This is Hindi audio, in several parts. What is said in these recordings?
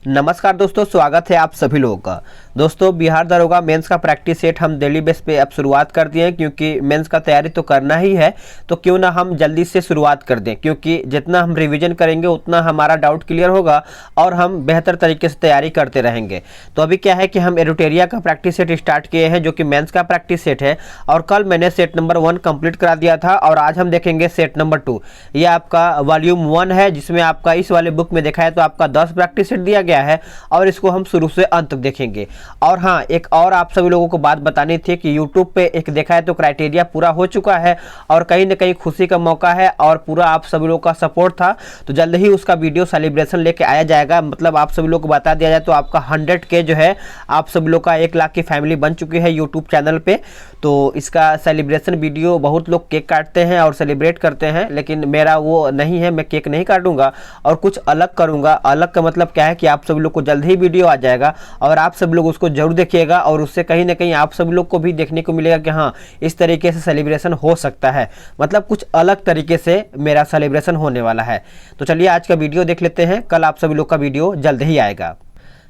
नमस्कार दोस्तों, स्वागत है आप सभी लोगों का। दोस्तों, बिहार दरोगा मेंस का प्रैक्टिस सेट हम डेली बेस पे अब शुरुआत कर दिए हैं, क्योंकि मेंस का तैयारी तो करना ही है। तो क्यों ना हम जल्दी से शुरुआत कर दें, क्योंकि जितना हम रिवीजन करेंगे उतना हमारा डाउट क्लियर होगा और हम बेहतर तरीके से तैयारी करते रहेंगे। तो अभी क्या है कि हम एरोटेरिया का प्रैक्टिस सेट स्टार्ट किए हैं, जो कि मेंस का प्रैक्टिस सेट है। और कल मैंने सेट नंबर 1 कंप्लीट करा दिया था और आज हम देखेंगे सेट नंबर 2। ये आपका वॉल्यूम 1 है, जिसमें आपका इस वाले बुक में देखा है तो आपका 10 प्रैक्टिस सेट दिया गया है और इसको हम शुरू से अंत तक देखेंगे। और हाँ, एक और आप सभी लोगों को बात बतानी थी कि YouTube पे एक देखा है तो क्राइटेरिया पूरा हो चुका है और कहीं ना कहीं खुशी का मौका है और पूरा आप सभी लोगों का सपोर्ट था। तो जल्द ही उसका वीडियो सेलिब्रेशन लेके आया जाएगा। मतलब आप सभी लोग को बता दिया जाए तो आपका 100K जो है, आप सभी लोग का 1 लाख की फैमिली बन चुकी है YouTube चैनल पे। तो इसका सेलिब्रेशन वीडियो बहुत लोग केक काटते हैं और सेलिब्रेट करते हैं, लेकिन मेरा वो नहीं है। मैं केक नहीं काटूंगा और कुछ अलग करूंगा। अलग का मतलब क्या है कि आप सभी लोग को जल्द ही वीडियो आ जाएगा और आप सब लोग उसको जरूर देखिएगा और उससे कहीं ना कहीं आप सभी लोग को भी देखने को मिलेगा कि हाँ, इस तरीके से सेलिब्रेशन हो सकता है। मतलब कुछ अलग तरीके से मेरा सेलिब्रेशन होने वाला है। तो चलिए आज का वीडियो देख लेते हैं। कल आप सभी लोग का वीडियो जल्द ही आएगा।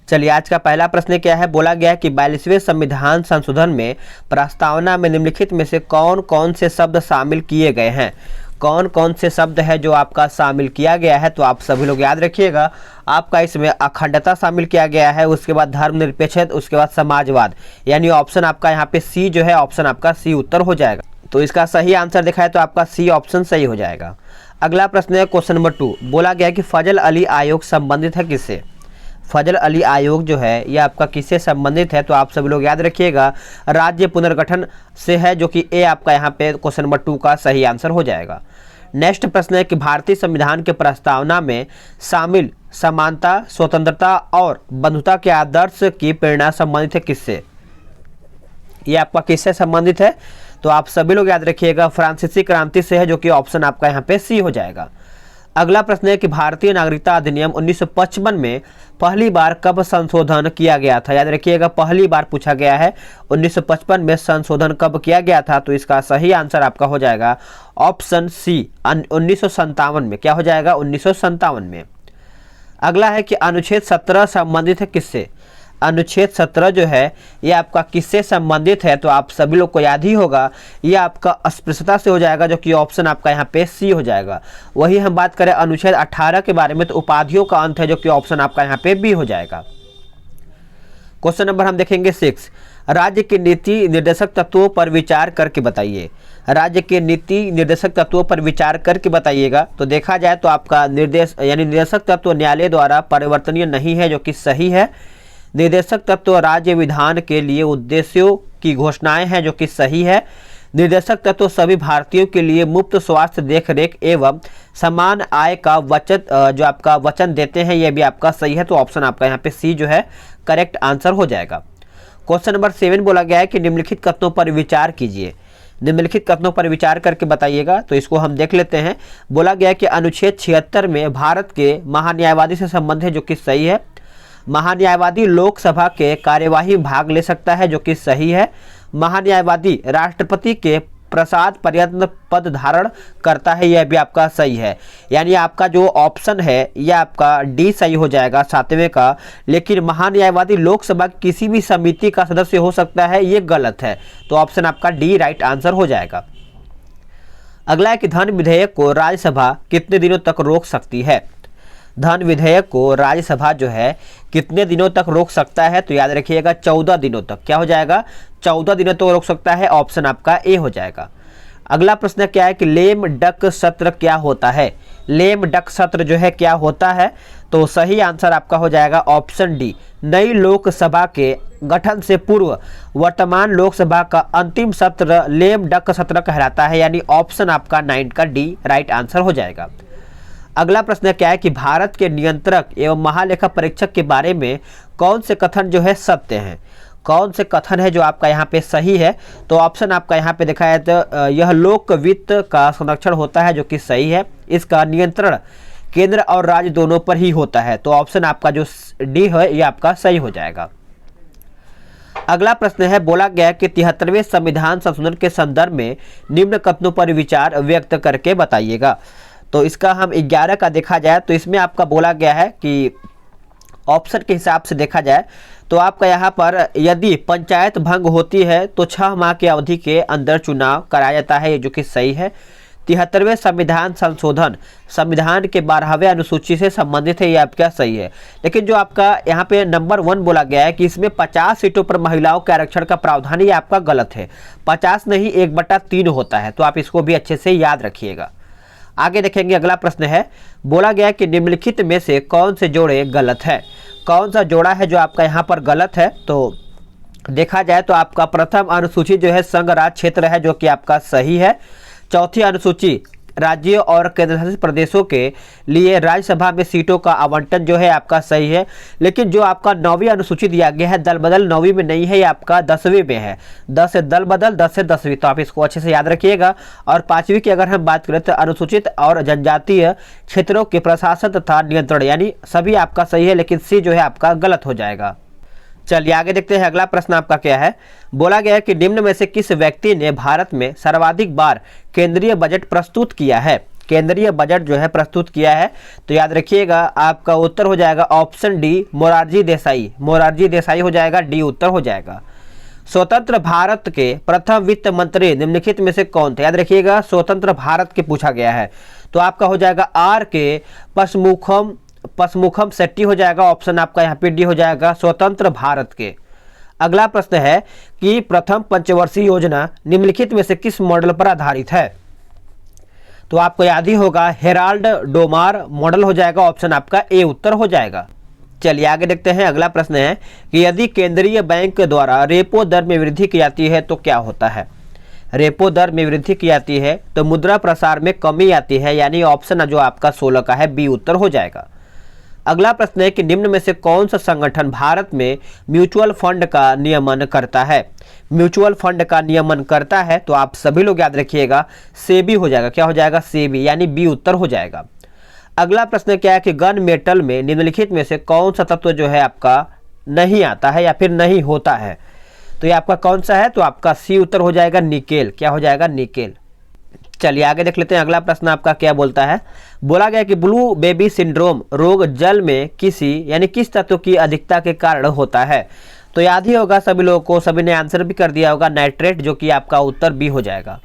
चलिए, आज का पहला प्रश्न क्या है। बोला गया है कि 42वें संविधान संशोधन में प्रस्तावना में निम्नलिखित में से कौन कौन से शब्द शामिल किए गए हैं। कौन कौन से शब्द है जो आपका शामिल किया गया है, तो आप सभी लोग याद रखिएगा। आपका इसमें अखंडता शामिल किया गया है, उसके बाद धर्मनिरपेक्षता, उसके बाद समाजवाद। यानी ऑप्शन आपका यहाँ पे सी जो है, ऑप्शन आपका सी उत्तर हो जाएगा। तो इसका सही आंसर देखा है तो आपका सी ऑप्शन सही हो जाएगा। अगला प्रश्न है क्वेश्चन नंबर 2। बोला गया कि फजल अली आयोग संबंधित है किससे। फजल अली आयोग जो है ये आपका किससे संबंधित है, तो आप सभी लोग याद रखिएगा राज्य पुनर्गठन से है, जो कि ए आपका यहाँ पे क्वेश्चन नंबर 2 का सही आंसर हो जाएगा। नेक्स्ट प्रश्न है कि भारतीय संविधान के प्रस्तावना में शामिल समानता, स्वतंत्रता और बंधुता के आदर्श की प्रेरणा संबंधित है किससे। ये आपका किससे संबंधित है, तो आप सभी लोग याद रखिएगा फ्रांसीसी क्रांति से है, जो कि ऑप्शन आपका यहाँ पे सी हो जाएगा। अगला प्रश्न है कि भारतीय नागरिकता अधिनियम 1955 में पहली बार कब संशोधन किया गया था। याद रखिएगा पहली बार पूछा गया है 1955 में संशोधन कब किया गया था, तो इसका सही आंसर आपका हो जाएगा ऑप्शन सी 1957 में। क्या हो जाएगा 1957 में। अगला है कि अनुच्छेद 17 संबंधित है किससे। अनुच्छेद 17 जो है ये आपका किससे संबंधित है, तो आप सभी लोग को याद ही होगा, ये आपका अस्पृश्यता से हो जाएगा, जो कि ऑप्शन आपका यहाँ पे सी हो जाएगा। वही हम बात करें अनुच्छेद 18 के बारे में, तो उपाधियों का अंत है, जो कि ऑप्शन आपका यहाँ पे बी हो जाएगा। क्वेश्चन नंबर हम देखेंगे 6। राज्य के नीति निर्देशक तत्वों पर विचार करके बताइए। राज्य के नीति निर्देशक तत्वों पर विचार करके बताइएगा। तो देखा जाए तो आपका निर्देश यानी निर्देशक तत्व न्यायालय द्वारा परिवर्तनीय नहीं है, जो कि सही है। निर्देशक तत्व राज्य विधान के लिए उद्देश्यों की घोषणाएं हैं, जो कि सही है। निर्देशक तत्व सभी भारतीयों के लिए मुफ्त स्वास्थ्य देखरेख एवं समान आय का वचन देते हैं, यह भी आपका सही है। तो ऑप्शन आपका यहाँ पे सी जो है करेक्ट आंसर हो जाएगा। क्वेश्चन नंबर 7 बोला गया है कि निम्नलिखित कथनों पर विचार कीजिए। निम्नलिखित कथनों पर विचार करके बताइएगा। तो इसको हम देख लेते हैं। बोला गया है कि अनुच्छेद 76 में भारत के महान्यायवादी से संबंध है, जो कि सही है। महान्यायवादी लोकसभा के कार्यवाही में भाग ले सकता है, जो कि सही है। महान्यायवादी राष्ट्रपति के प्रसाद पर्यंत पद धारण करता है, यह भी आपका सही है। यानी आपका जो ऑप्शन है यह आपका डी सही हो जाएगा 7वें का। लेकिन महान्यायवादी लोकसभा की किसी भी समिति का सदस्य हो सकता है, ये गलत है। तो ऑप्शन आपका डी राइट आंसर हो जाएगा। अगला है कि धन विधेयक को राज्यसभा कितने दिनों तक रोक सकती है। धन विधेयक को राज्यसभा जो है कितने दिनों तक रोक सकता है, तो याद रखिएगा 14 दिनों तक। क्या हो जाएगा 14 दिनों तक रोक सकता है, ऑप्शन आपका ए हो जाएगा। अगला प्रश्न क्या है कि लेम डक सत्र क्या होता है। लेम डक सत्र जो है क्या होता है, तो सही आंसर आपका हो जाएगा ऑप्शन डी। नई लोकसभा के गठन से पूर्व वर्तमान लोकसभा का अंतिम सत्र लेम डक सत्र कहलाता है, यानी ऑप्शन आपका 9 का डी राइट आंसर हो जाएगा। अगला प्रश्न क्या है कि भारत के नियंत्रक एवं महालेखा परीक्षक के बारे में कौन से कथन जो है सत्य हैं। कौन से कथन है जो आपका यहाँ पे सही है, तो ऑप्शन आपका यहाँ पे देखा है तो यह लोक वित्त का संरक्षण होता है, जो कि सही है। इसका नियंत्रण केंद्र और राज्य दोनों पर ही होता है, तो ऑप्शन आपका जो डी है ये आपका सही हो जाएगा। अगला प्रश्न है बोला गया कि 73वें संविधान संशोधन के संदर्भ में निम्न कथनों पर विचार व्यक्त करके बताइएगा। तो इसका हम 11 का देखा जाए तो इसमें आपका बोला गया है कि ऑप्शन के हिसाब से देखा जाए तो आपका यहाँ पर यदि पंचायत भंग होती है तो 6 माह की अवधि के अंदर चुनाव कराया जाता है, ये जो कि सही है। 73वें संविधान संशोधन संविधान के 12वें अनुसूची से संबंधित है, ये आपका सही है। लेकिन जो आपका यहाँ पे नंबर 1 बोला गया है कि इसमें 50 सीटों पर महिलाओं के आरक्षण का प्रावधान, ये आपका गलत है। 50 नहीं 1/3 होता है, तो आप इसको भी अच्छे से याद रखिएगा। आगे देखेंगे, अगला प्रश्न है, बोला गया कि निम्नलिखित में से कौन से जोड़े गलत है। कौन सा जोड़ा है जो आपका यहाँ पर गलत है? तो देखा जाए तो आपका प्रथम अनुसूची जो है संघ राज्य क्षेत्र है, जो कि आपका सही है। चौथी अनुसूची राज्यों और केंद्रशासित प्रदेशों के लिए राज्यसभा में सीटों का आवंटन जो है आपका सही है। लेकिन जो आपका 9वीं अनुसूची दिया गया है दल बदल 9वीं में नहीं है, ये आपका 10वीं में है। 10 से दल बदल, 10 से 10वीं, तो आप इसको अच्छे से याद रखिएगा। और 5वीं की अगर हम बात करें तो अनुसूचित और जनजातीय क्षेत्रों के प्रशासन तथा नियंत्रण, यानी सभी आपका सही है, लेकिन सी जो है आपका गलत हो जाएगा। चलिए आगे देखते हैं, अगला प्रश्न आपका क्या है। बोला गया है कि निम्न में से किस व्यक्ति ने भारत में सर्वाधिक बार केंद्रीय बजट प्रस्तुत किया है। केंद्रीय बजट जो है प्रस्तुत किया है, तो याद रखिएगा आपका उत्तर हो जाएगा ऑप्शन डी, मोरारजी देसाई। मोरारजी देसाई हो जाएगा, डी उत्तर हो जाएगा। स्वतंत्र भारत के प्रथम वित्त मंत्री निम्नलिखित में से कौन थे? याद रखिएगा स्वतंत्र भारत के पूछा गया है, तो आपका हो जाएगा आर के पसमुखम शेट्टी हो जाएगा। ऑप्शन आपका यहाँ पे डी हो जाएगा, स्वतंत्र भारत के। अगला प्रश्न है कि प्रथम पंचवर्षीय योजना निम्नलिखित में से किस मॉडल पर आधारित है? तो आपको याद ही होगा हेराल्ड डोमार मॉडल हो जाएगा। ऑप्शन आपका ए उत्तर हो जाएगा। चलिए आगे देखते हैं, अगला प्रश्न है कि यदि केंद्रीय बैंक द्वारा रेपो दर में वृद्धि की जाती है तो क्या होता है? रेपो दर में वृद्धि की जाती है तो मुद्रा प्रसार में कमी आती है, यानी ऑप्शन जो आपका 16 का है, बी उत्तर हो जाएगा। अगला प्रश्न है कि निम्न में से कौन सा संगठन भारत में म्यूचुअल फंड का नियमन करता है? म्यूचुअल फंड का नियमन करता है, तो आप सभी लोग याद रखिएगा सेबी हो जाएगा। क्या हो जाएगा? सेबी, यानी बी उत्तर हो जाएगा। अगला प्रश्न क्या है कि गन मेटल में निम्नलिखित में से कौन सा तत्व जो है आपका नहीं आता है या फिर नहीं होता है? तो ये आपका कौन सा है? तो आपका सी उत्तर हो जाएगा, निकेल। क्या हो जाएगा? निकेल। चलिए आगे देख लेते हैं, अगला प्रश्न आपका क्या बोलता है। बोला गया कि ब्लू बेबी सिंड्रोम रोग जल में किस तत्व की अधिकता के कारण होता है? तो याद ही होगा सभी लोगों को, सभी ने आंसर भी कर दिया होगा, नाइट्रेट, जो कि आपका उत्तर बी हो जाएगा।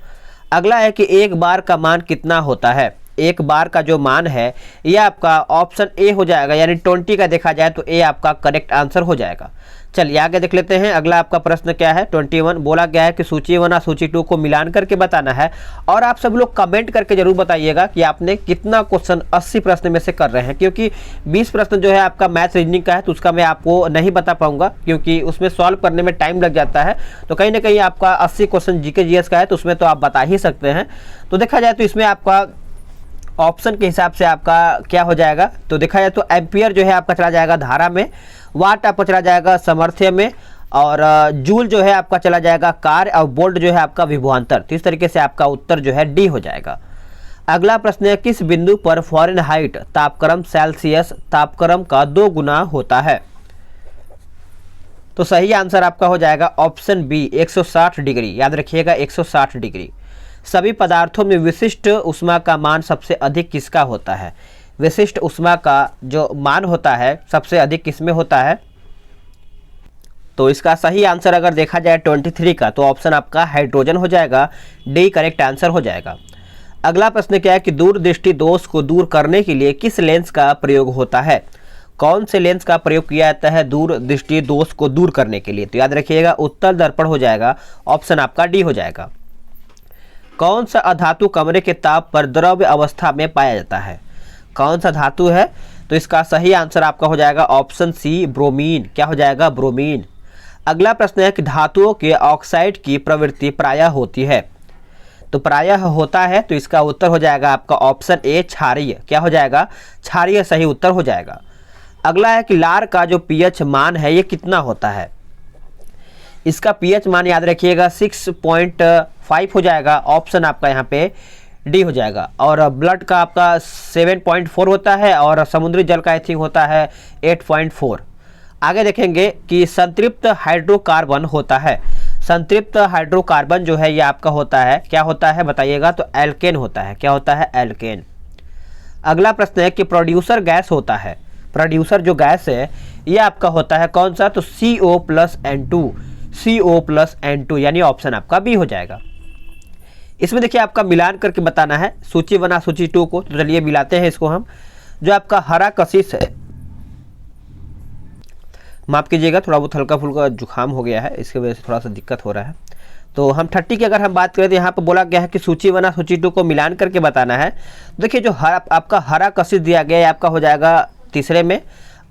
अगला है कि एक बार का मान कितना होता है? एक बार का जो मान है यह आपका ऑप्शन ए हो जाएगा, यानी 20 का देखा जाए तो ए आपका करेक्ट आंसर हो जाएगा। चलिए आगे देख लेते हैं, अगला आपका प्रश्न क्या है। 21 बोला गया है कि सूची 1 और सूची 2 को मिलान करके बताना है, और आप सब लोग कमेंट करके जरूर बताइएगा कि आपने कितना क्वेश्चन 80 प्रश्न में से कर रहे हैं, क्योंकि 20 प्रश्न जो है आपका मैथ्स रीजनिंग का है, तो उसका मैं आपको नहीं बता पाऊंगा क्योंकि उसमें सॉल्व करने में टाइम लग जाता है। तो कहीं ना कहीं आपका 80 क्वेश्चन जीके जीएस का है, तो उसमें तो आप बता ही सकते हैं। तो देखा जाए तो इसमें आपका ऑप्शन के हिसाब से आपका क्या हो जाएगा, तो देखा जाए तो एम्पियर जो है आपका चला जाएगा धारा में, वाट आपका चला जाएगा सामर्थ्य में, और जूल जो है आपका चला जाएगा कार्य, और वोल्ट जो है आपका विभवांतर। तो इस तरीके से आपका उत्तर जो है डी हो जाएगा। अगला प्रश्न है किस बिंदु पर फ़ारेनहाइट तापक्रम सेल्सियस तापक्रम का 2 गुना होता है? तो सही आंसर आपका हो जाएगा ऑप्शन बी 160 डिग्री। याद रखिएगा 160 डिग्री। सभी पदार्थों में विशिष्ट ऊष्मा का मान सबसे अधिक किसका होता है? विशिष्ट ऊष्मा का जो मान होता है सबसे अधिक किसमें होता है? तो इसका सही आंसर अगर देखा जाए 23 का, तो ऑप्शन आपका हाइड्रोजन हो जाएगा, डी करेक्ट आंसर हो जाएगा। अगला प्रश्न क्या है कि दूरदृष्टि दोष को दूर करने के लिए किस लेंस का प्रयोग होता है? कौन से लेंस का प्रयोग किया जाता है दूरदृष्टि दोष को दूर करने के लिए? तो याद रखिएगा उत्तल दर्पण हो जाएगा, ऑप्शन आपका डी हो जाएगा। कौन सा अधातु कमरे के ताप पर द्रव्य अवस्था में पाया जाता है? कौन सा धातु है? तो इसका सही आंसर आपका हो जाएगा ऑप्शन सी ब्रोमीन। क्या हो जाएगा? ब्रोमीन। अगला प्रश्न है कि धातुओं के ऑक्साइड की प्रवृत्ति प्रायः होती है? तो प्रायः होता है, तो इसका उत्तर हो जाएगा आपका ऑप्शन ए क्षारीय। क्या हो जाएगा? क्षारीय सही उत्तर हो जाएगा। अगला है कि लार का जो पीएच मान है ये कितना होता है? इसका पीएच मान याद रखिएगा 6.5 हो जाएगा, ऑप्शन आपका यहाँ पे डी हो जाएगा। और ब्लड का आपका 7.4 होता है, और समुद्री जल का आई थिंक होता है 8.4। आगे देखेंगे कि संतृप्त हाइड्रोकार्बन होता है। संतृप्त हाइड्रोकार्बन जो है ये आपका होता है, क्या होता है बताइएगा? तो एल्केन होता है। क्या होता है? एल्केन। अगला प्रश्न है कि प्रोड्यूसर गैस होता है। प्रोड्यूसर जो गैस है ये आपका होता है कौन सा, तो CO+N2, CO+N2 यानी ऑप्शन आपका बी हो जाएगा। इसमें देखिए आपका मिलान करके बताना है सूची 1 और सूची 2 को। तो चलिए मिलाते हैं इसको हम। जो आपका हरा कशिश है, माफ़ कीजिएगा थोड़ा बहुत हल्का फुल्का जुकाम हो गया है, इसकी वजह से थोड़ा सा दिक्कत हो रहा है। तो हम 30 की अगर हम बात करें तो यहाँ पर बोला गया है कि सूची 1 और सूची 2 को मिलान करके बताना है। देखिए जो आपका हरा कशिश दिया गया है आपका हो जाएगा तीसरे में,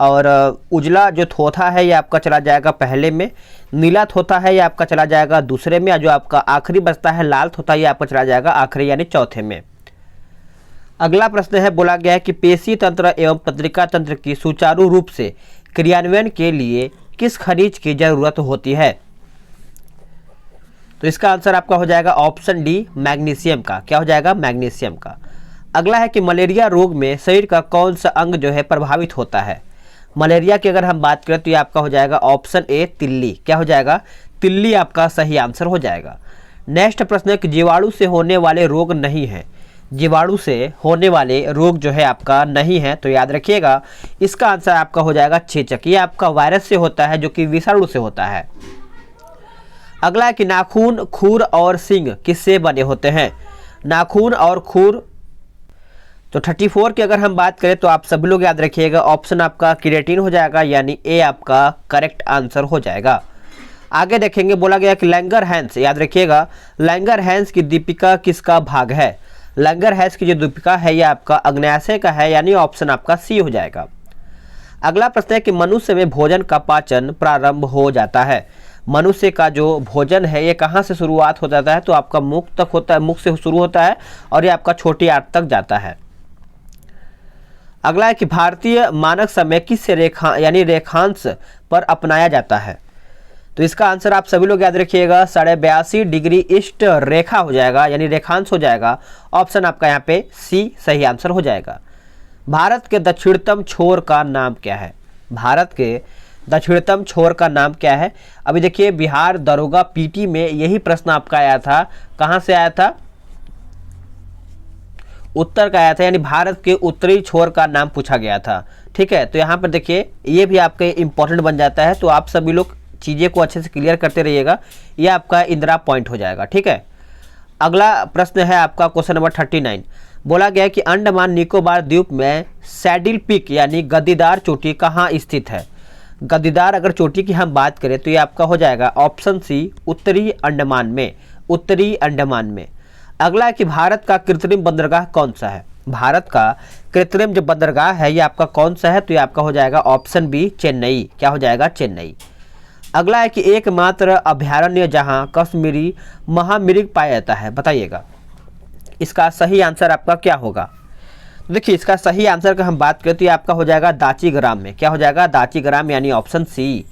और उजला जो थोथा है ये आपका चला जाएगा पहले में, नीला थोथा है ये आपका चला जाएगा दूसरे में, और जो आपका आखिरी बचता है लाल थोथा ये आपका चला जाएगा आखिरी यानी चौथे में। अगला प्रश्न है, बोला गया है कि पेशी तंत्र एवं तंत्रिका तंत्र की सुचारू रूप से क्रियान्वयन के लिए किस खनिज की जरूरत होती है। तो इसका आंसर आपका हो जाएगा ऑप्शन डी, मैग्नीशियम का। क्या हो जाएगा, मैग्नीशियम का। अगला है कि मलेरिया रोग में शरीर का कौन सा अंग जो है प्रभावित होता है। मलेरिया की अगर हम बात करें तो ये आपका हो जाएगा ऑप्शन ए, तिल्ली। क्या हो जाएगा, तिल्ली आपका सही आंसर हो जाएगा। नेक्स्ट प्रश्न है कि जीवाणु से होने वाले रोग नहीं है। जीवाणु से होने वाले रोग जो है आपका नहीं है, तो याद रखिएगा इसका आंसर आपका हो जाएगा चेचक। ये आपका वायरस से होता है जो कि विषाणु से होता है। अगला है कि नाखून, खुर और सींग किससे बने होते हैं। नाखून और खुर, तो 34 की अगर हम बात करें तो आप सभी लोग याद रखिएगा ऑप्शन आपका केराटिन हो जाएगा, यानी ए आपका करेक्ट आंसर हो जाएगा। आगे देखेंगे, बोला गया कि लैंगरहैंस, याद रखिएगा लैंगरहैंस की दीपिका किसका भाग है। लैंगरहैंस की जो दीपिका है ये आपका अग्न्याशय का है, यानी ऑप्शन आपका सी हो जाएगा। अगला प्रश्न है कि मनुष्य में भोजन का पाचन प्रारंभ हो जाता है। मनुष्य का जो भोजन है ये कहाँ से शुरुआत हो जाता है, तो आपका मुख तक होता है, मुख से शुरू होता है और ये आपका छोटी आंत तक जाता है। अगला है कि भारतीय मानक समय किस रेखा यानी रेखांश पर अपनाया जाता है। तो इसका आंसर आप सभी लोग याद रखिएगा 82.5 डिग्री ईस्ट रेखा हो जाएगा, यानी रेखांश हो जाएगा। ऑप्शन आपका यहाँ पे सी सही आंसर हो जाएगा। भारत के दक्षिणतम छोर का नाम क्या है। भारत के दक्षिणतम छोर का नाम क्या है। अभी देखिए बिहार दरोगा पीटी में यही प्रश्न आपका आया था। कहाँ से आया था, उत्तर का आया था, यानी भारत के उत्तरी छोर का नाम पूछा गया था। ठीक है, तो यहाँ पर देखिए ये भी आपके इंपॉर्टेंट बन जाता है, तो आप सभी लोग चीज़ें को अच्छे से क्लियर करते रहिएगा। ये आपका इंदिरा पॉइंट हो जाएगा। ठीक है, अगला प्रश्न है आपका क्वेश्चन नंबर 39। बोला गया है कि अंडमान निकोबार द्वीप में सैडल पीक यानी गद्दीदार चोटी कहाँ स्थित है। गद्दीदार अगर चोटी की हम बात करें तो ये आपका हो जाएगा ऑप्शन सी, उत्तरी अंडमान में, उत्तरी अंडमान में। अगला है कि भारत का कृत्रिम बंदरगाह कौन सा है। भारत का कृत्रिम जो बंदरगाह है ये आपका कौन सा है, तो ये आपका हो जाएगा ऑप्शन बी, चेन्नई। क्या हो जाएगा, चेन्नई। अगला है कि एकमात्र अभयारण्य जहां कश्मीरी महामिर्ग पाया जाता है, बताइएगा इसका सही आंसर आपका क्या होगा। देखिए इसका सही आंसर का हम बात करें तो ये आपका हो जाएगा दाचीग्राम में। क्या हो जाएगा, दाचीग्राम यानी ऑप्शन सी।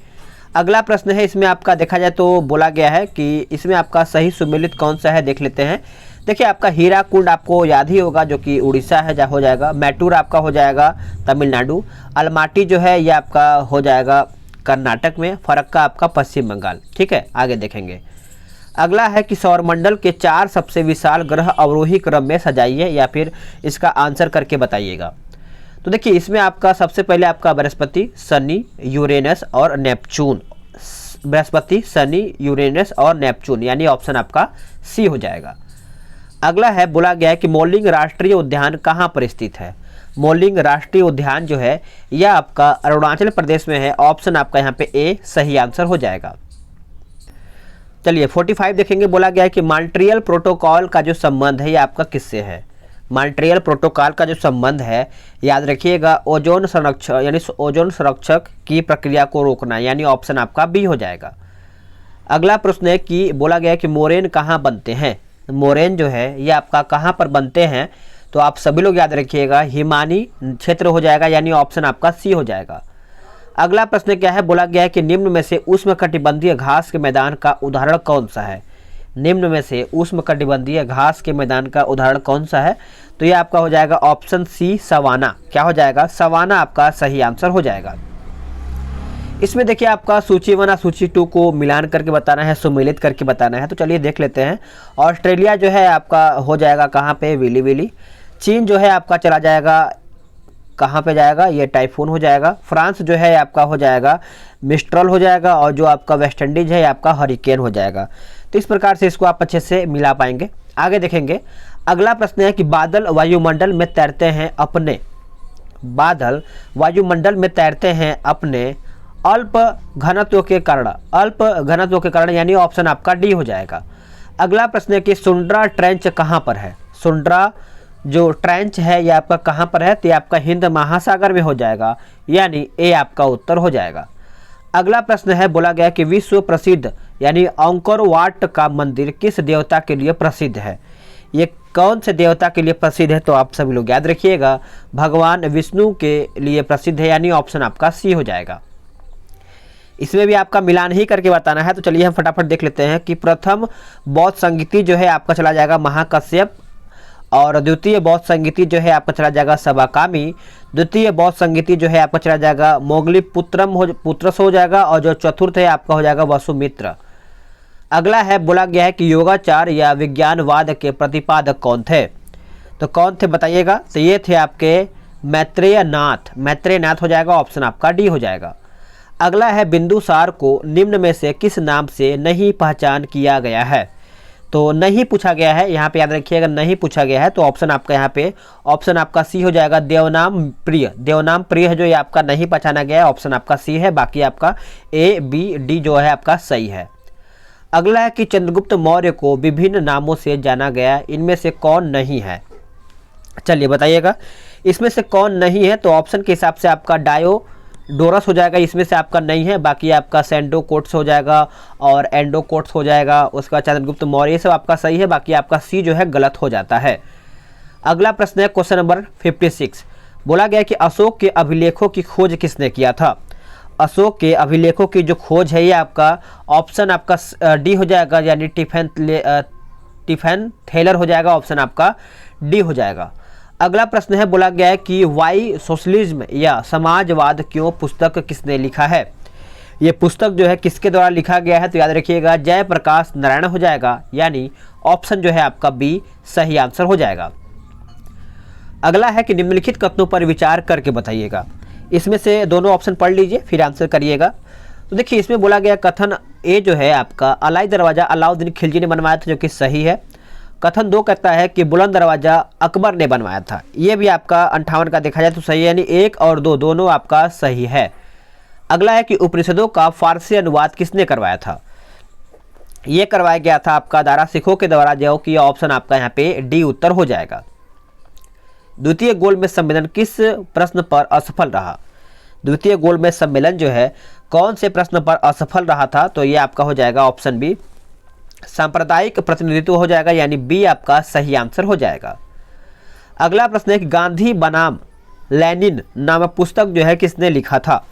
अगला प्रश्न है, इसमें आपका देखा जाए तो बोला गया है कि इसमें आपका सही सुमेलित कौन सा है, देख लेते हैं। देखिए आपका हीराकुंड आपको याद ही होगा जो कि उड़ीसा है, हो जाएगा। मैटूर आपका हो जाएगा तमिलनाडु। अलमाटी जो है ये आपका हो जाएगा कर्नाटक में। फरक्का आपका पश्चिम बंगाल। ठीक है, आगे देखेंगे। अगला है कि सौरमंडल के 4 सबसे विशाल ग्रह अवरोही क्रम में सजाइए या फिर इसका आंसर करके बताइएगा। तो देखिए इसमें आपका सबसे पहले आपका बृहस्पति, शनि, यूरेनस और नेपच्यून। बृहस्पति, शनि, यूरेनस और नेपच्यून, यानी ऑप्शन आपका सी हो जाएगा। अगला है, बोला गया है कि मोलिंग राष्ट्रीय उद्यान कहाँ पर स्थित है। मोलिंग राष्ट्रीय उद्यान जो है यह आपका अरुणाचल प्रदेश में है। ऑप्शन आपका यहाँ पे ए सही आंसर हो जाएगा। चलिए 45 देखेंगे। बोला गया है कि मॉन्ट्रियल प्रोटोकॉल का जो संबंध है ये आपका किससे है। मॉन्ट्रियल प्रोटोकॉल का जो संबंध है याद रखिएगा ओजोन संरक्षक यानी ओजोन संरक्षक की प्रक्रिया को रोकना, यानी ऑप्शन आपका बी हो जाएगा। अगला प्रश्न है कि बोला गया है कि मोरेन कहाँ बनते हैं। मोरेन जो है ये आपका कहाँ पर बनते हैं, तो आप सभी लोग याद रखिएगा हिमानी क्षेत्र हो जाएगा, यानी ऑप्शन आपका सी हो जाएगा। अगला प्रश्न क्या है, बोला गया है कि निम्न में से उष्णकटिबंधीय घास के मैदान का उदाहरण कौन सा है। निम्न में से उष्णकटिबंधीय घास के मैदान का उदाहरण कौन सा है, तो ये आपका हो जाएगा ऑप्शन सी, सवाना। क्या हो जाएगा, सवाना आपका सही आंसर हो जाएगा। इसमें देखिए आपका सूची 1 और सूची 2 को मिलान करके बताना है, सुमेलित करके बताना है। तो चलिए देख लेते हैं। ऑस्ट्रेलिया जो है आपका हो जाएगा कहाँ पे, विली विली। चीन जो है आपका चला जाएगा कहाँ पे जाएगा, ये टाइफून हो जाएगा। फ्रांस जो है आपका हो जाएगा मिस्ट्रल हो जाएगा, और जो आपका वेस्ट इंडीज है आपका हरिकेन हो जाएगा। तो इस प्रकार से इसको आप अच्छे से मिला पाएंगे। आगे देखेंगे, अगला प्रश्न है कि बादल वायुमंडल में तैरते हैं अपने, बादल वायुमंडल में तैरते हैं अपने अल्प घनत्व के कारण, अल्प घनत्व के कारण, यानी ऑप्शन आपका डी हो जाएगा। अगला प्रश्न है कि सुंड्रा ट्रेंच कहाँ पर है, सुंड्रा जो ट्रेंच है ये आपका कहाँ पर है, तो ये आपका हिंद महासागर में हो जाएगा, यानी ए आपका उत्तर हो जाएगा। अगला प्रश्न है, बोला गया कि विश्व प्रसिद्ध यानी अंकोर वाट का मंदिर किस देवता के लिए प्रसिद्ध है, ये कौन से देवता के लिए प्रसिद्ध है, तो आप सभी लोग याद रखिएगा भगवान विष्णु के लिए प्रसिद्ध है, यानी ऑप्शन आपका सी हो जाएगा। इसमें भी आपका मिलान ही करके बताना है। तो चलिए हम फटाफट देख लेते हैं कि प्रथम बौद्ध संगीति जो है आपका चला जाएगा महाकश्यप, और द्वितीय बौद्ध संगीति जो है आपका चला जाएगा सबाकामी, द्वितीय बौद्ध संगीति जो है आपका चला जाएगा मोगली पुत्रस हो जाएगा, और जो चतुर्थ है आपका हो जाएगा वसुमित्र। अगला है, बोला गया है कि योगाचार या विज्ञानवाद के प्रतिपादक कौन थे, तो कौन थे बताइएगा, तो ये थे आपके मैत्रेयनाथ, मैत्रेयनाथ हो जाएगा, ऑप्शन आपका डी हो जाएगा। अगला है, बिंदुसार को निम्न में से किस नाम से नहीं पहचान किया गया है, तो नहीं पूछा गया है, यहाँ पे याद रखिएगा नहीं पूछा गया है, तो ऑप्शन आपका यहाँ पे ऑप्शन आपका सी हो जाएगा, देवनाम प्रिय, देवनाम प्रिय है जो ये आपका नहीं पहचाना गया है, ऑप्शन आपका सी है, बाकी आपका ए बी डी जो है आपका सही है। अगला है कि चंद्रगुप्त मौर्य को विभिन्न नामों से जाना गया, इनमें से कौन नहीं है, चलिए बताइएगा इसमें से कौन नहीं है, तो ऑप्शन के हिसाब से आपका डायोडोरस हो जाएगा, इसमें से आपका नहीं है, बाकी आपका सेंडोकोट्स हो जाएगा और एंडोकोट्स हो जाएगा, उसका चंद्रगुप्त मौर्य, सब आपका सही है, बाकी आपका सी जो है गलत हो जाता है। अगला प्रश्न है क्वेश्चन नंबर 56, बोला गया कि अशोक के अभिलेखों की खोज किसने किया था, अशोक के अभिलेखों की जो खोज है ये आपका ऑप्शन आपका डी हो जाएगा, यानी टिफेन थेलर हो जाएगा, ऑप्शन आपका डी हो जाएगा। अगला प्रश्न है, बोला गया है कि वाई सोशलिज्म या समाजवाद क्यों पुस्तक किसने लिखा है, ये पुस्तक जो है किसके द्वारा लिखा गया है, तो याद रखिएगा जयप्रकाश नारायण हो जाएगा, यानी ऑप्शन जो है आपका बी सही आंसर हो जाएगा। अगला है कि निम्नलिखित कथनों पर विचार करके बताइएगा, इसमें से दोनों ऑप्शन पढ़ लीजिए फिर आंसर करिएगा। तो देखिए इसमें बोला गया कथन ए जो है आपका अलाई दरवाज़ा अलाउद्दीन खिलजी ने बनवाया था, जो कि सही है। कथन 2 कहता है कि बुलंद दरवाज़ा अकबर ने बनवाया था, ये भी आपका 58 का देखा जाए तो सही है, यानी 1 और 2 दोनों आपका सही है। अगला है कि उपनिषदों का फारसी अनुवाद किसने करवाया था, ये करवाया गया था आपका दारा सिखों के द्वारा, जो कि ऑप्शन आपका यहाँ पे डी उत्तर हो जाएगा। द्वितीय गोलमेज सम्मेलन किस प्रश्न पर असफल रहा, द्वितीय गोलमेज सम्मेलन जो है कौन से प्रश्न पर असफल रहा था, तो ये आपका हो जाएगा ऑप्शन बी सांप्रदायिक प्रतिनिधित्व हो जाएगा, यानी बी आपका सही आंसर हो जाएगा। अगला प्रश्न है कि गांधी बनाम लेनिन नामक पुस्तक जो है किसने लिखा था,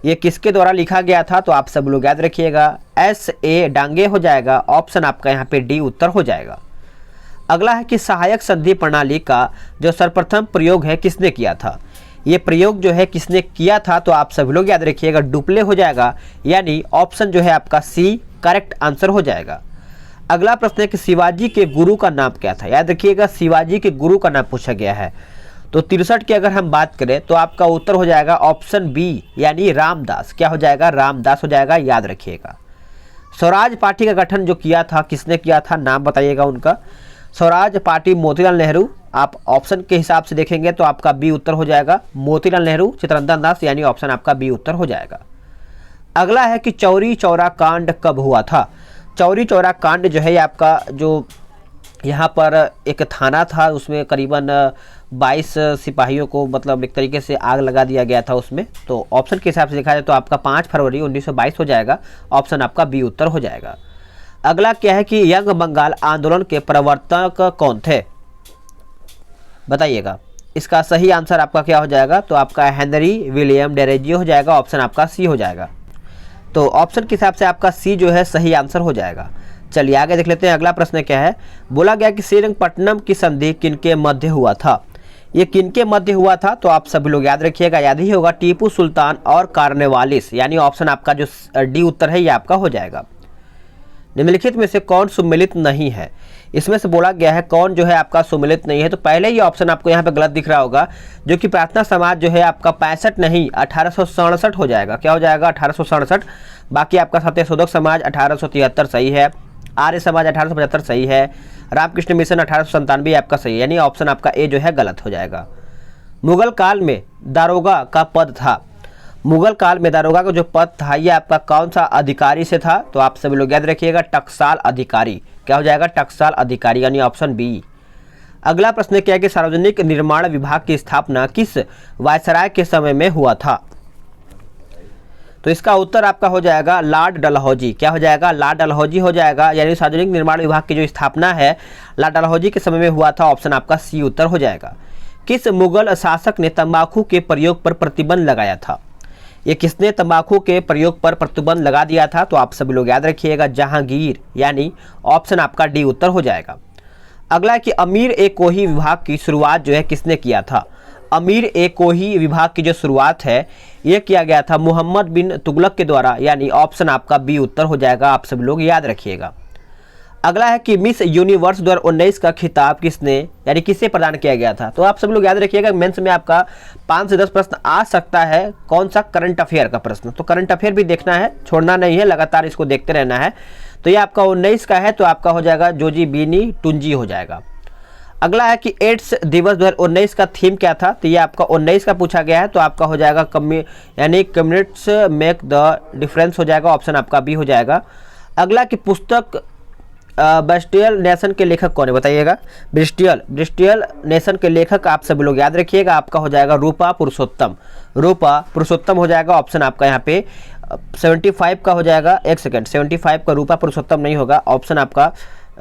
ये किसके द्वारा लिखा गया था, तो आप सब लोग याद रखिएगा एस ए डांगे हो जाएगा, ऑप्शन आपका यहाँ पे डी उत्तर हो जाएगा। अगला है कि सहायक संधि प्रणाली का जो सर्वप्रथम प्रयोग है किसने किया था, ये प्रयोग जो है किसने किया था, तो आप सभी लोग याद रखिएगा डुप्ले हो जाएगा, यानी ऑप्शन जो है आपका सी करेक्ट आंसर हो जाएगा। अगला प्रश्न है कि शिवाजी के गुरु का नाम क्या था, याद रखिएगा शिवाजी के गुरु का नाम पूछा गया है, तो 63 की अगर हम बात करें तो आपका उत्तर हो जाएगा ऑप्शन बी, यानी रामदास, क्या हो जाएगा रामदास हो जाएगा, याद रखिएगा। स्वराज पार्टी का गठन जो किया था किसने किया था, नाम बताइएगा उनका, स्वराज पार्टी मोतीलाल नेहरू, आप ऑप्शन के हिसाब से देखेंगे तो आपका बी उत्तर हो जाएगा, मोतीलाल नेहरू चित्तरंजन दास, यानी ऑप्शन आपका बी उत्तर हो जाएगा। अगला है कि चौरी चौरा कांड कब हुआ था, चौरी चौरा कांड जो है आपका जो यहाँ पर एक थाना था, उसमें करीबन 22 सिपाहियों को मतलब एक तरीके से आग लगा दिया गया था उसमें, तो ऑप्शन के हिसाब से देखा जाए तो आपका 5 फरवरी 1922 हो जाएगा, ऑप्शन आपका बी उत्तर हो जाएगा। अगला क्या है कि यंग बंगाल आंदोलन के प्रवर्तक कौन थे, बताइएगा इसका सही आंसर आपका क्या हो जाएगा, तो आपका हेनरी विलियम डेरेजियो हो जाएगा, ऑप्शन आपका सी हो जाएगा। तो ऑप्शन के हिसाब से आपका सी जो है सही आंसर हो जाएगा। चलिए आगे देख लेते हैं। अगला प्रश्न क्या है, बोला गया कि श्रीरंगपट्टनम की संधि किनके मध्य हुआ था, ये किनके मध्य हुआ था, तो आप सभी लोग याद रखिएगा, याद ही होगा टीपू सुल्तान और कार्नवालिस, यानी ऑप्शन आपका जो डी उत्तर है ये आपका हो जाएगा। निम्नलिखित में से कौन सुमेलित नहीं है। इसमें से बोला गया है कौन जो है आपका सुमेलित नहीं है। तो पहले ही ऑप्शन आपको यहाँ पे गलत दिख रहा होगा, जो कि प्रार्थना समाज जो है आपका 65 नहीं 1867 हो जाएगा। क्या हो जाएगा? 1867। बाकी आपका सत्यशोधक समाज 1873 सही है, आर्य समाज 1875 सही है, रामकृष्ण मिशन 1897 आपका सही है, यानी ऑप्शन आपका ए जो है गलत हो जाएगा। मुगल काल में दारोगा का पद था। मुगल काल में दारोगा का जो पद था ये आपका कौन सा अधिकारी से था? तो आप सभी लोग याद रखिएगा, टकसाल अधिकारी। क्या हो जाएगा? टकसाल अधिकारी, यानी ऑप्शन बी। अगला प्रश्न क्या है कि सार्वजनिक निर्माण विभाग की स्थापना किस वायसराय के समय में हुआ था? तो इसका उत्तर आपका हो जाएगा लॉर्ड डलहौजी। क्या हो जाएगा? लॉर्ड डलहौजी हो जाएगा, यानी सार्वजनिक निर्माण विभाग की जो स्थापना है लॉर्ड डलहौजी के समय में हुआ था। ऑप्शन आपका सी उत्तर हो जाएगा। किस मुगल शासक ने तंबाकू के प्रयोग पर प्रतिबंध लगाया था? ये किसने तंबाकू के प्रयोग पर प्रतिबंध लगा दिया था? तो आप सभी लोग याद रखिएगा, जहांगीर, यानी ऑप्शन आपका डी उत्तर हो जाएगा। अगला है कि अमीर ए कोही विभाग की शुरुआत जो है किसने किया था? अमीर ए कोही विभाग की जो शुरुआत है ये किया गया था मोहम्मद बिन तुगलक के द्वारा, यानी ऑप्शन आपका बी उत्तर हो जाएगा। आप सभी लोग याद रखिएगा। अगला है कि मिस यूनिवर्स 2019 का खिताब किसने यानी किसे प्रदान किया गया था? तो आप सब लोग याद रखिएगा, मेंस में आपका 5 से 10 प्रश्न आ सकता है। कौन सा? करंट अफेयर का प्रश्न। तो करंट अफेयर भी देखना है, छोड़ना नहीं है, लगातार इसको देखते रहना है। तो ये आपका 19 का है, तो आपका हो जाएगा जोजी बीनी टुंजी हो जाएगा। अगला है कि एड्स दिवस 2019 का थीम क्या था? तो ये आपका 19 का पूछा गया है, तो आपका हो जाएगा यानी कम्युनिट्स मेक द डिफरेंस हो जाएगा। ऑप्शन आपका बी हो जाएगा। अगला की पुस्तक ब्रिस्टियल नेशन के लेखक कौन है बताइएगा? ब्रिस्टियल नेशन के लेखक आप सभी लोग याद रखिएगा, आपका हो जाएगा रूपा पुरुषोत्तम। रूपा पुरुषोत्तम हो जाएगा। ऑप्शन आपका यहाँ पे 75 का हो जाएगा। एक सेकेंड, 75 का रूपा पुरुषोत्तम नहीं होगा, ऑप्शन आपका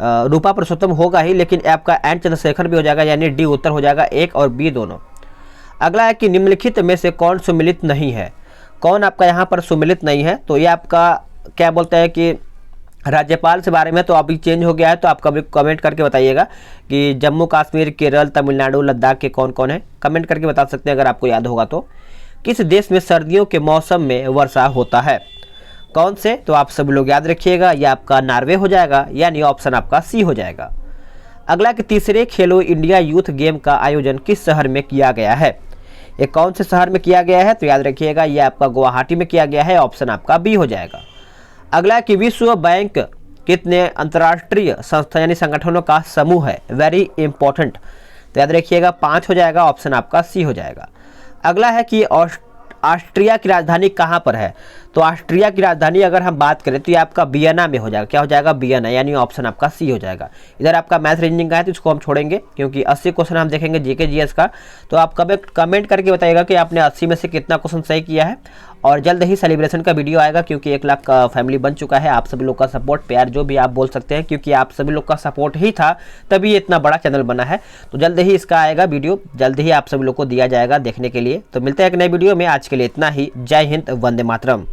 रूपा पुरुषोत्तम होगा ही, लेकिन आपका एन चंद्रशेखर भी हो जाएगा, यानी डी उत्तर हो जाएगा, एक और बी दोनों। अगला है कि निम्नलिखित में से कौन सुमिलित नहीं है? कौन आपका यहाँ पर सुमिलित नहीं है? तो ये आपका क्या बोलते हैं कि राज्यपाल से बारे में तो अभी चेंज हो गया है, तो आप कभी कमेंट करके बताइएगा कि जम्मू कश्मीर, केरल, तमिलनाडु, लद्दाख के कौन कौन है, कमेंट करके बता सकते हैं अगर आपको याद होगा तो। किस देश में सर्दियों के मौसम में वर्षा होता है? कौन से? तो आप सभी लोग याद रखिएगा, ये आपका नॉर्वे हो जाएगा, यानी ऑप्शन आपका सी हो जाएगा। अगला कि तीसरे खेलो इंडिया यूथ गेम का आयोजन किस शहर में किया गया है? ये कौन से शहर में किया गया है? तो याद रखिएगा, ये आपका गुवाहाटी में किया गया है, ऑप्शन आपका बी हो जाएगा। अगला कि विश्व बैंक कितने अंतर्राष्ट्रीय संस्था यानी संगठनों का समूह है? वेरी इंपॉर्टेंट, तो याद रखिएगा 5 हो जाएगा, ऑप्शन आपका सी हो जाएगा। अगला है कि ऑस्ट्रिया की राजधानी कहाँ पर है? तो ऑस्ट्रिया की राजधानी अगर हम बात करें तो ये आपका वियना में हो जाएगा। क्या हो जाएगा? वियना, यानी ऑप्शन आपका सी हो जाएगा। इधर आपका मैथ रीजनिंग का है तो इसको हम छोड़ेंगे, क्योंकि 80 क्वेश्चन हम देखेंगे जीके जीएस का। तो आप कमेंट करके बताइएगा कि आपने 80 में से कितना क्वेश्चन सही किया है। और जल्द ही सेलिब्रेशन का वीडियो आएगा, क्योंकि 1 लाख का फैमिली बन चुका है। आप सभी लोग का सपोर्ट, प्यार, जो भी आप बोल सकते हैं, क्योंकि आप सभी लोग का सपोर्ट ही था तभी इतना बड़ा चैनल बना है। तो जल्द ही इसका आएगा वीडियो, जल्द ही आप सभी लोग को दिया जाएगा देखने के लिए। तो मिलते हैं एक नए वीडियो में, आज के लिए इतना ही। जय हिंद, वंदे मातरम।